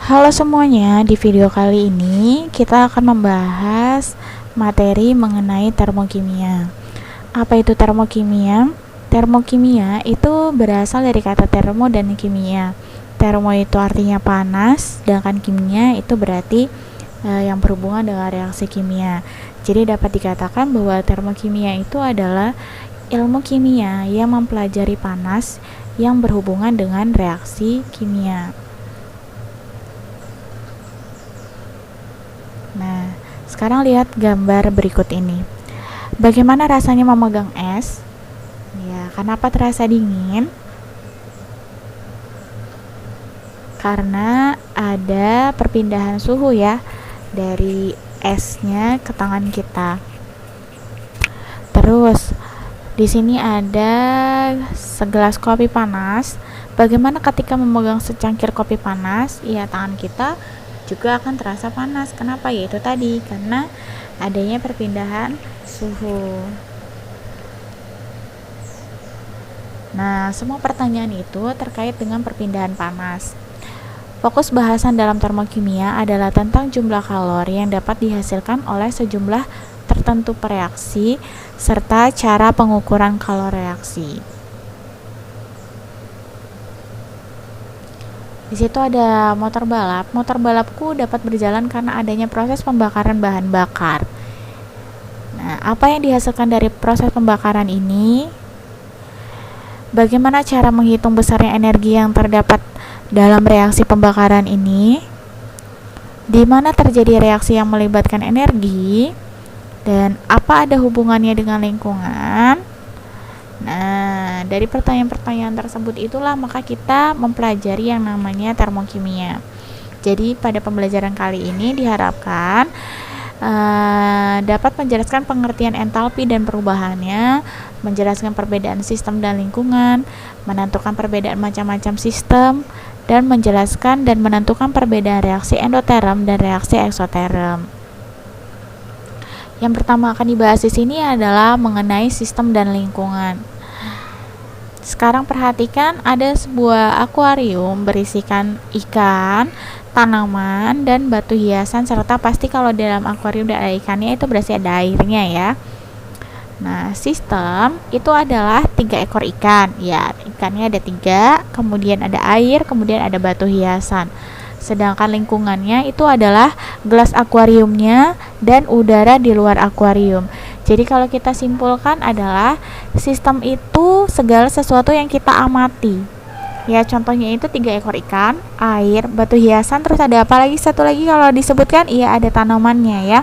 Halo semuanya, di video kali ini kita akan membahas materi mengenai termokimia. Apa itu termokimia? Termokimia itu berasal dari kata termo dan kimia. Termo itu artinya panas, sedangkan kimia itu berarti yang berhubungan dengan reaksi kimia. Jadi dapat dikatakan bahwa termokimia itu adalah ilmu kimia yang mempelajari panas yang berhubungan dengan reaksi kimia. Nah, sekarang lihat gambar berikut ini. Bagaimana rasanya memegang es? Ya, kenapa terasa dingin? Karena ada perpindahan suhu ya dari esnya ke tangan kita. Terus, di sini ada segelas kopi panas. Bagaimana ketika memegang secangkir kopi panas? Ya, tangan kita juga akan terasa panas. Kenapa? Yaitu tadi karena adanya perpindahan suhu. Nah, semua pertanyaan itu terkait dengan perpindahan panas. Fokus bahasan dalam termokimia adalah tentang jumlah kalori yang dapat dihasilkan oleh sejumlah tertentu reaksi serta cara pengukuran kalori reaksi. Di situ ada motor balap. Motor balapku dapat berjalan karena adanya proses pembakaran bahan bakar. Nah, apa yang dihasilkan dari proses pembakaran ini? Bagaimana cara menghitung besarnya energi yang terdapat dalam reaksi pembakaran ini? Di mana terjadi reaksi yang melibatkan energi? Dan apa ada hubungannya dengan lingkungan? Nah, dari pertanyaan-pertanyaan tersebut itulah maka kita mempelajari yang namanya termokimia. Jadi pada pembelajaran kali ini diharapkan dapat menjelaskan pengertian entalpi dan perubahannya, menjelaskan perbedaan sistem dan lingkungan, menentukan perbedaan macam-macam sistem, dan menjelaskan dan menentukan perbedaan reaksi endoterm dan reaksi eksoterm. Yang pertama akan dibahas di sini adalah mengenai sistem dan lingkungan. Sekarang perhatikan, ada sebuah akuarium berisikan ikan, tanaman, dan batu hiasan, serta pasti kalau dalam akuarium ada ikannya itu berarti ada airnya ya. Nah, sistem itu adalah 3 ekor ikan. Ya, ikannya ada 3, kemudian ada air, kemudian ada batu hiasan. Sedangkan lingkungannya itu adalah gelas akuariumnya dan udara di luar akuarium. Jadi kalau kita simpulkan adalah sistem itu segala sesuatu yang kita amati. Ya, contohnya itu 3 ekor ikan, air, batu hiasan, terus ada apa lagi? Satu lagi kalau disebutkan, iya ada tanamannya ya.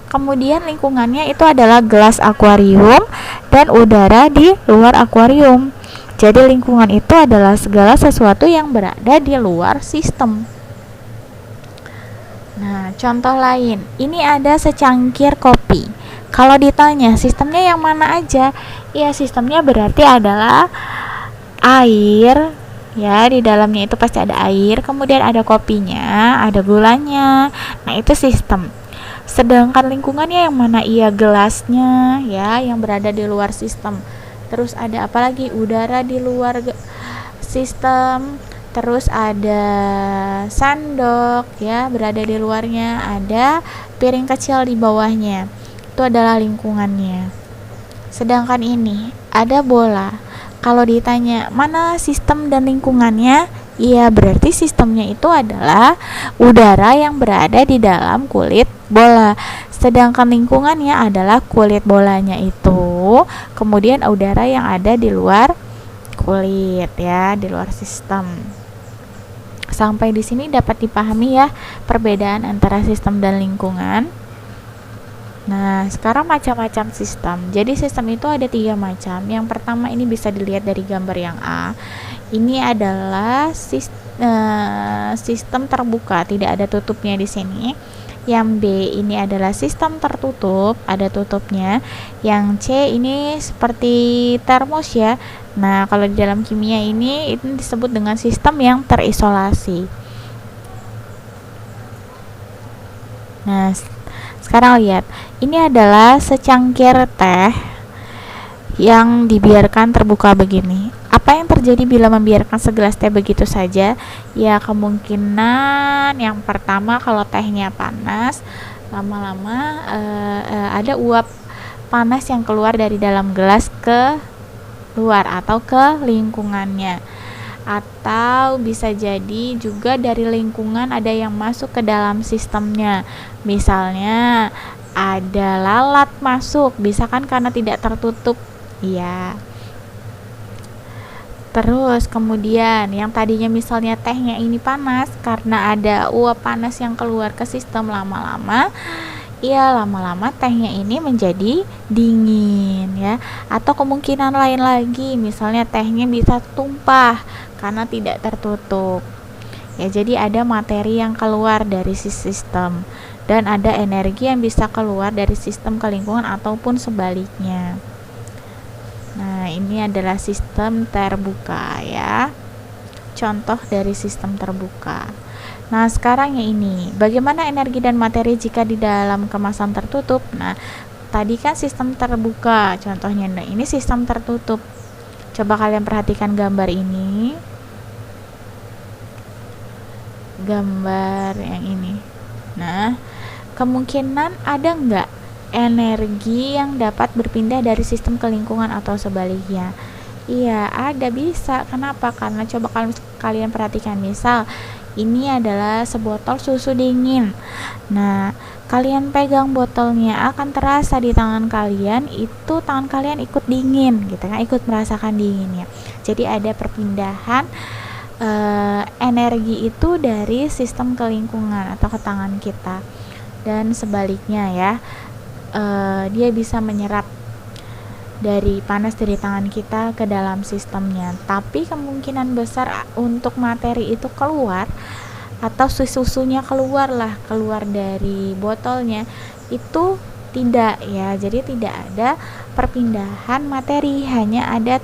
Kemudian lingkungannya itu adalah gelas akuarium dan udara di luar akuarium. Jadi lingkungan itu adalah segala sesuatu yang berada di luar sistem. Nah, contoh lain, ini ada secangkir kopi. Kalau ditanya sistemnya yang mana aja? Ya, sistemnya berarti adalah air, ya, di dalamnya itu pasti ada air, kemudian ada kopinya, ada gulanya. Nah, itu sistem. Sedangkan lingkungannya yang mana? Iya, gelasnya, ya, yang berada di luar sistem. Terus ada apa lagi? Udara di luar sistem. Terus ada sendok ya, berada di luarnya, ada piring kecil di bawahnya. Itu adalah lingkungannya. Sedangkan ini ada bola. Kalau ditanya mana sistem dan lingkungannya, iya berarti sistemnya itu adalah udara yang berada di dalam kulit bola. Sedangkan lingkungannya adalah kulit bolanya itu, kemudian udara yang ada di luar kulit ya, di luar sistem. Sampai di sini dapat dipahami ya perbedaan antara sistem dan lingkungan. Nah, sekarang macam-macam sistem. Jadi sistem itu ada 3 macam. Yang pertama ini bisa dilihat dari gambar yang A. Ini adalah sistem terbuka, tidak ada tutupnya di sini. Yang B ini adalah sistem tertutup, ada tutupnya. Yang C ini seperti termos ya. Nah, kalau di dalam kimia ini itu disebut dengan sistem yang terisolasi. Nah, sekarang lihat, ini adalah secangkir teh yang dibiarkan terbuka begini. apa yang terjadi bila membiarkan segelas teh begitu saja? Ya, kemungkinan yang pertama kalau tehnya panas, lama-lama ada uap panas yang keluar dari dalam gelas ke luar atau ke lingkungannya. Atau bisa jadi juga dari lingkungan ada yang masuk ke dalam sistemnya. Misalnya ada lalat masuk, bisa kan karena tidak tertutup. Ya. Terus kemudian yang tadinya misalnya tehnya ini panas karena ada uap panas yang keluar ke sistem, lama-lama tehnya ini menjadi dingin ya. Atau kemungkinan lain lagi, misalnya tehnya bisa tumpah karena tidak tertutup. Ya, jadi ada materi yang keluar dari sistem dan ada energi yang bisa keluar dari sistem ke lingkungan ataupun sebaliknya. Nah, ini adalah sistem terbuka ya. Contoh dari sistem terbuka. Nah, sekarang yang ini, bagaimana energi dan materi jika di dalam kemasan tertutup? Nah, tadi kan sistem terbuka contohnya. Nah, ini sistem tertutup. Coba kalian perhatikan gambar ini. Gambar yang ini. Nah, kemungkinan ada nggak energi yang dapat berpindah dari sistem ke lingkungan atau sebaliknya? Iya, ada, bisa. Kenapa? Karena coba kalian perhatikan, misal ini adalah sebotol susu dingin. Nah, kalian pegang botolnya, akan terasa di tangan kalian, itu tangan kalian ikut dingin gitu kan, ikut merasakan dinginnya. Jadi ada perpindahan energi itu dari sistem ke lingkungan atau ke tangan kita, dan sebaliknya ya. Dia bisa menyerap dari panas dari tangan kita ke dalam sistemnya. Tapi kemungkinan besar untuk materi itu keluar atau susunya keluar dari botolnya itu tidak ya. Jadi tidak ada perpindahan materi, hanya ada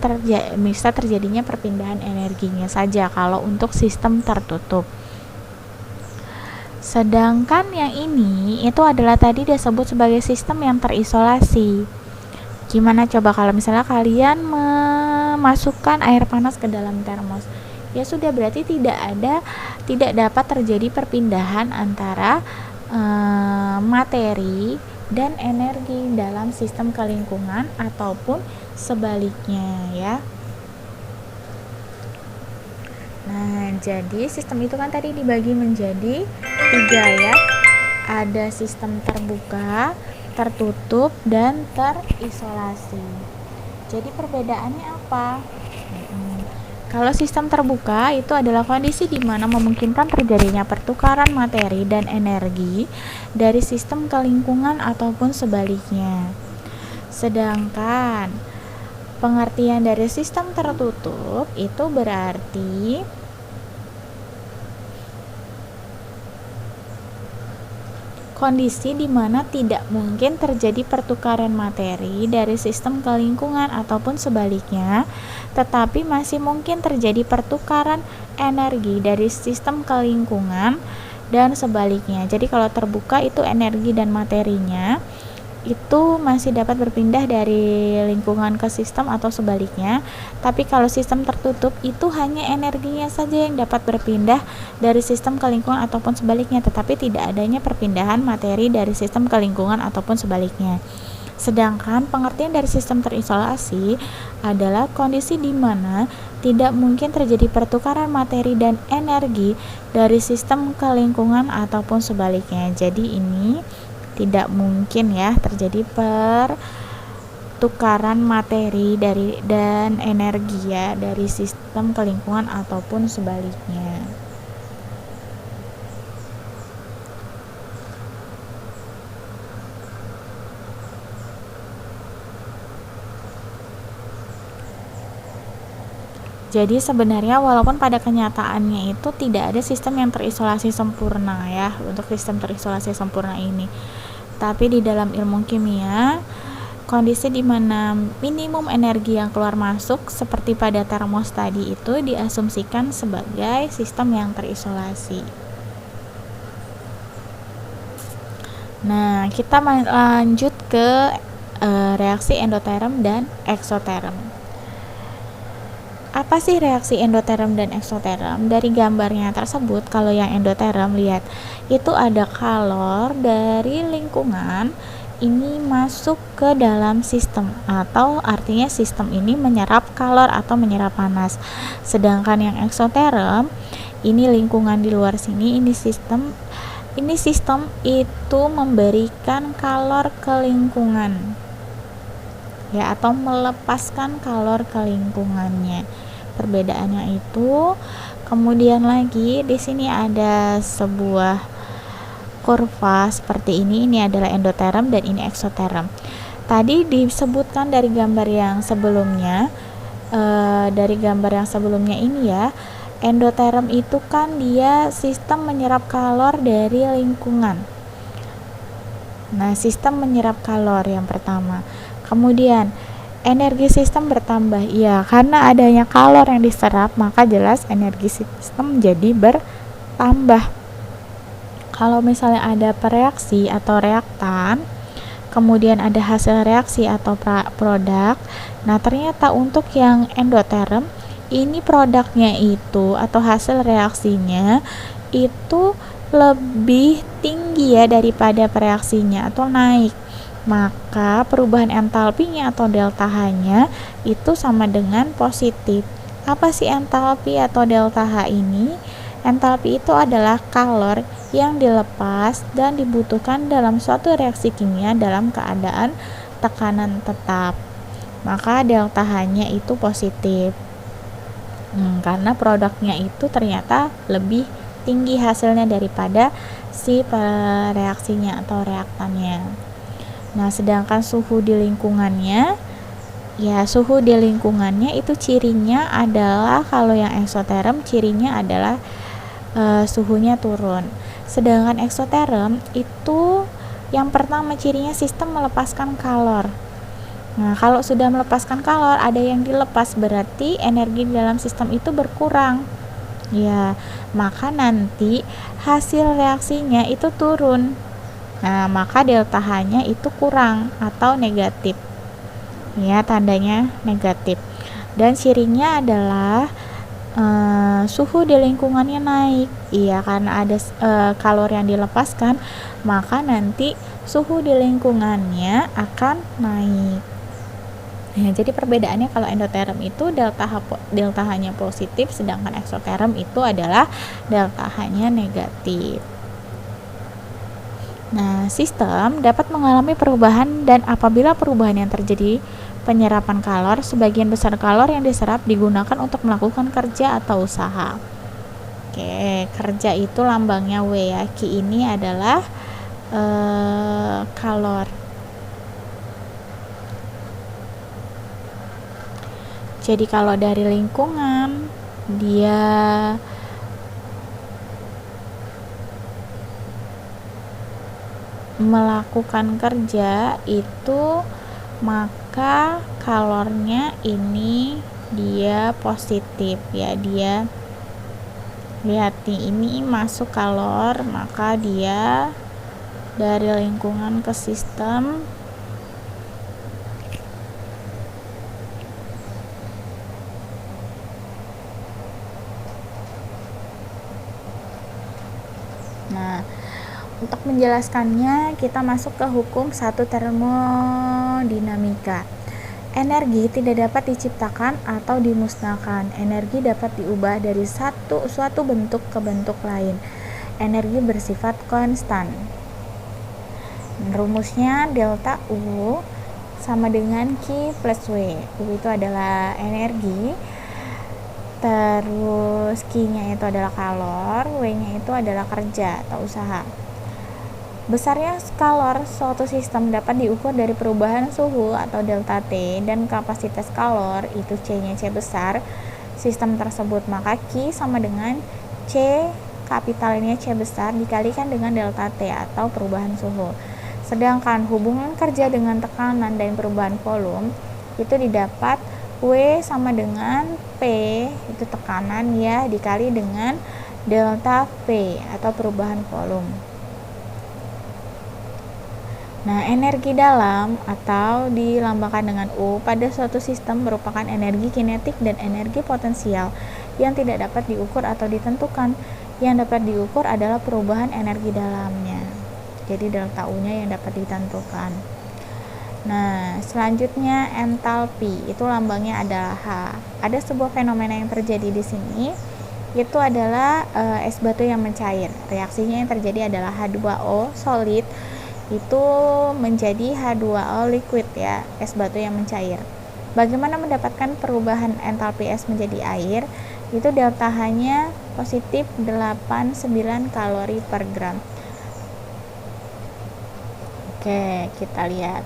bisa terjadinya perpindahan energinya saja kalau untuk sistem tertutup. Sedangkan yang ini itu adalah tadi disebut sebagai sistem yang terisolasi. Gimana coba kalau misalnya kalian memasukkan air panas ke dalam termos? Ya sudah, berarti tidak dapat terjadi perpindahan antara materi dan energi dalam sistem ke lingkungan ataupun sebaliknya ya. Nah, jadi sistem itu kan tadi dibagi menjadi 3 ya. Ada sistem terbuka, tertutup, dan terisolasi. Jadi perbedaannya apa? Kalau sistem terbuka itu adalah kondisi di mana memungkinkan terjadinya pertukaran materi dan energi dari sistem ke lingkungan ataupun sebaliknya. Sedangkan pengertian dari sistem tertutup itu berarti kondisi di mana tidak mungkin terjadi pertukaran materi dari sistem ke lingkungan ataupun sebaliknya, tetapi masih mungkin terjadi pertukaran energi dari sistem ke lingkungan dan sebaliknya. Jadi kalau terbuka itu energi dan materinya itu masih dapat berpindah dari lingkungan ke sistem atau sebaliknya. Tapi kalau sistem tertutup itu hanya energinya saja yang dapat berpindah dari sistem ke lingkungan ataupun sebaliknya, tetapi tidak adanya perpindahan materi dari sistem ke lingkungan ataupun sebaliknya. Sedangkan pengertian dari sistem terisolasi adalah kondisi di mana tidak mungkin terjadi pertukaran materi dan energi dari sistem ke lingkungan ataupun sebaliknya. Jadi ini tidak mungkin ya terjadi pertukaran materi dan energi ya dari sistem ke lingkungan ataupun sebaliknya. Jadi sebenarnya walaupun pada kenyataannya itu tidak ada sistem yang terisolasi sempurna ya, untuk sistem terisolasi sempurna ini. Tapi di dalam ilmu kimia, kondisi di mana minimum energi yang keluar masuk seperti pada termos tadi itu diasumsikan sebagai sistem yang terisolasi. Nah, kita lanjut ke reaksi endoterm dan eksoterm. Apa sih reaksi endoterm dan eksoterm? Dari gambarnya tersebut, kalau yang endoterm, lihat, itu ada kalor dari lingkungan ini masuk ke dalam sistem, atau artinya sistem ini menyerap kalor atau menyerap panas. Sedangkan yang eksoterm, ini lingkungan di luar sini, ini sistem itu memberikan kalor ke lingkungan, ya, atau melepaskan kalor ke lingkungannya. Perbedaannya itu. Kemudian lagi di sini ada sebuah kurva seperti ini adalah endoterm dan ini eksoterm. Tadi disebutkan dari gambar yang sebelumnya, ini ya, endoterm itu kan dia sistem menyerap kalor dari lingkungan. Nah, sistem menyerap kalor yang pertama. Kemudian energi sistem bertambah, ya, karena adanya kalor yang diserap, maka jelas energi sistem jadi bertambah. Kalau misalnya ada pereaksi atau reaktan, kemudian ada hasil reaksi atau produk, nah ternyata untuk yang endoterm, ini produknya itu atau hasil reaksinya itu lebih tinggi ya daripada pereaksinya atau naik, maka perubahan entalpinya atau delta H-nya itu sama dengan positif. Apa sih entalpi atau delta H ini? Entalpi itu adalah kalor yang dilepas dan dibutuhkan dalam suatu reaksi kimia dalam keadaan tekanan tetap. Maka delta H-nya itu positif. Karena produknya itu ternyata lebih tinggi hasilnya daripada si reaksinya atau reaktannya. Nah, sedangkan suhu di lingkungannya, ya, suhu di lingkungannya itu cirinya adalah, kalau yang eksoterm cirinya adalah suhunya turun. Sedangkan eksoterm itu yang pertama cirinya sistem melepaskan kalor. Nah, kalau sudah melepaskan kalor, ada yang dilepas, berarti energi di dalam sistem itu berkurang. Ya, maka nanti hasil reaksinya itu turun. Nah, maka delta H-nya itu kurang atau negatif. Ya, tandanya negatif. Dan cirinya adalah suhu di lingkungannya naik. Iya, karena ada kalor yang dilepaskan, maka nanti suhu di lingkungannya akan naik. Nah, jadi perbedaannya kalau endoterm itu delta H-nya positif, sedangkan eksoterm itu adalah delta H-nya negatif. Nah, sistem dapat mengalami perubahan, dan apabila perubahan yang terjadi penyerapan kalor, sebagian besar kalor yang diserap digunakan untuk melakukan kerja atau usaha. Oke, kerja itu lambangnya W ya. Q ini adalah kalor. Jadi kalau dari lingkungan dia melakukan kerja itu, maka kalornya ini dia positif ya. Dia, lihat nih, ini masuk kalor, maka dia dari lingkungan ke sistem Nah, untuk menjelaskannya, kita masuk ke hukum 1 termodinamika. Energi tidak dapat diciptakan atau dimusnahkan. Energi dapat diubah dari suatu bentuk ke bentuk lain. Energi bersifat konstan. Rumusnya delta U sama dengan Q plus W. U itu adalah energi, terus Q-nya itu adalah kalor, W-nya itu adalah kerja atau usaha. Besarnya kalor suatu sistem dapat diukur dari perubahan suhu atau delta T, dan kapasitas kalor itu C-nya C besar sistem tersebut, maka Q sama dengan C kapitalnya C besar dikalikan dengan delta T atau perubahan suhu. Sedangkan hubungan kerja dengan tekanan dan perubahan volume itu didapat W sama dengan P, itu tekanan ya, dikali dengan delta P atau perubahan volume. Nah, energi dalam atau dilambangkan dengan U pada suatu sistem merupakan energi kinetik dan energi potensial yang tidak dapat diukur atau ditentukan. Yang dapat diukur adalah perubahan energi dalamnya. Jadi delta U-nya yang dapat ditentukan. Nah, selanjutnya entalpi, itu lambangnya adalah H. Ada sebuah fenomena yang terjadi di sini, itu adalah es batu yang mencair. Reaksinya yang terjadi adalah H2O solid itu menjadi H2O liquid ya, es batu yang mencair. Bagaimana mendapatkan perubahan entalpi es menjadi air? Itu delta H-nya positif 89 kalori per gram. Oke, kita lihat.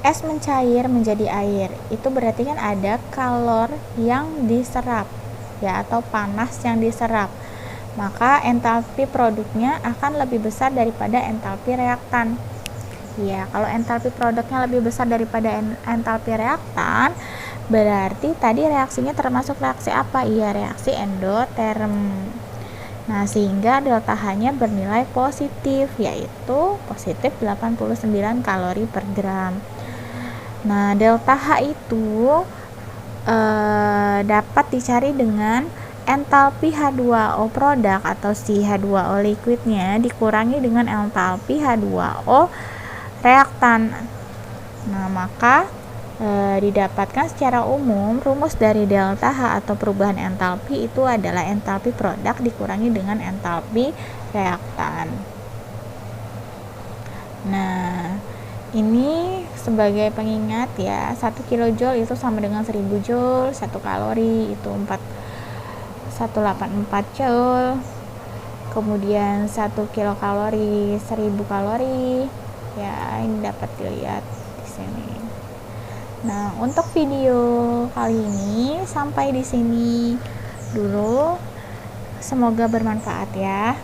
Es mencair menjadi air, itu berarti kan ada kalor yang diserap ya, atau panas yang diserap. Maka entalpi produknya akan lebih besar daripada entalpi reaktan. Ya, kalau entalpi produknya lebih besar daripada entalpi reaktan, berarti tadi reaksinya termasuk reaksi apa? Iya, reaksi endoterm. Nah, sehingga delta H-nya bernilai positif, yaitu positif 89 kalori per gram. Nah, delta H itu dapat dicari dengan entalpi H2O produk atau si H2O liquidnya dikurangi dengan entalpi H2O reaktan. Nah, maka didapatkan secara umum rumus dari delta H atau perubahan entalpi itu adalah entalpi produk dikurangi dengan entalpi reaktan. Nah, ini sebagai pengingat ya, 1 kJ itu sama dengan 1000 Joule, 1 kalori itu 184 Joule, kemudian 1 kilokalori 1000 kalori ya, ini dapat dilihat di sini. Nah, untuk video kali ini sampai di sini dulu, semoga bermanfaat ya.